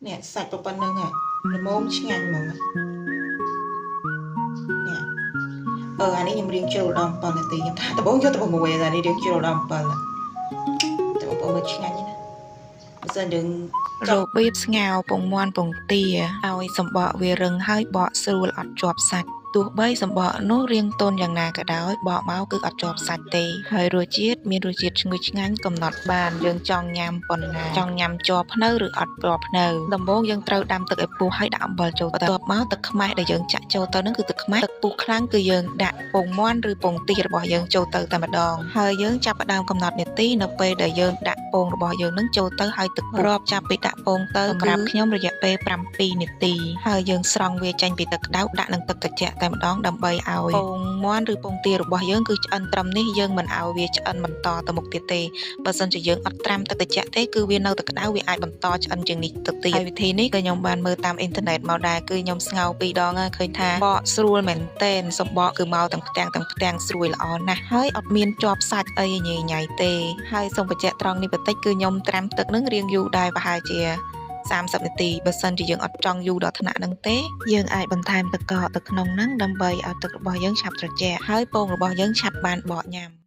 nè sạch vào phần nâng à là mông chứ ngành mà nè anh ấy nhầm riêng chiều đòn phần là tiền ta bố cho tao một về là đi riêng chiều đòn phần là tao bố mới chứ ngành nè bây giờ đừng របៀបស្ងោរពងមាន់ពងទាឲ្យសម្បកវារឹងហើយបកស្រួលអត់ជាប់សាច់ទោះបីសម្បកនោះរាងទន់យ៉ាងណាក៏ដោយបកមកគឺអត់ជាប់សាច់ទេហើយរសជាតិមានរសជាតិឈ្ងុយឆ្ងាញ់កំណត់បានយើងចង់ញ៉ាំប៉ុណ្ណាចង់ញ៉ាំជាប់ភ្នៅឬអត់ជាប់ភ្នៅដំបូងយើងត្រូវដាំទឹកឲ្យពុះហើយដាក់អំបិលចូលទៅបន្ទាប់មកទឹកខ្មេះដែលយើងចាក់ចូលទៅនឹងគឺទឹកខ្មេះទឹកពុះខ្លាំងគឺយើងដាក់ពងមាន់ឬពងទារបស់យើងចូលទៅតែម្ដងហើយយើងចាប់ផ្ដើមកំណត់នាទីនៅពេលដែលយើងដាក់ពងរបស់យើងនឹងចូលទៅហើយទឹកពុះរាប់ចាប់ពីដាក់ពងទៅសម្រាប់ខ្ញុំរយៈពេល7នាទីហើយយើងស្រង់វាចេញពីទឹកក្តៅដាក់នឹងទឹកត្រជាក់តែម្ដងដើម្បីឲ្យពងមាន់ឬពងទារបស់យើងគឺឆ្អិនត្រឹមនេះយើងមិនឲ្យវាឆ្អិនបន្តទៅមុខទៀតទេបើសិនជាយើងអត់ត្រាំទឹកត្រជាក់ទេគឺវានៅតែក្តៅវាអាចបន្តឆ្អិនជាងនេះទៅទៀតហើយវិធីនេះក៏ខ្ញុំបានមើលតាមអ៊ីនធឺណិតមកដែរគឺខ្ញុំស្ងោរ2ដងហើយឃើញថាបកស្រួលមែនទែនសម្បកគឺមកទាំងផ្ទាំងស្រួយល្អណាស់ហើយអត់មានជាប់សាច់អីញ៉ៃញ៉ៃទេហើយសូមបញ្ជាក់ត្រង់នេះបន្តិចគឺខ្ញុំត្រាំទឹកនឹងរៀងយូរដែរប្រហែលជា30នាទីបើសិនជាយើងអត់ចង់យូរដល់ថ្នាក់ហ្នឹងទេយើងអាចបន្ថែមទឹកកកទៅក្នុងហ្នឹងដើម្បីឲ្យទឹករបស់យើងឆាប់ត្រជាក់ហើយពងរបស់យើងឆាប់បានបកញ៉ាំ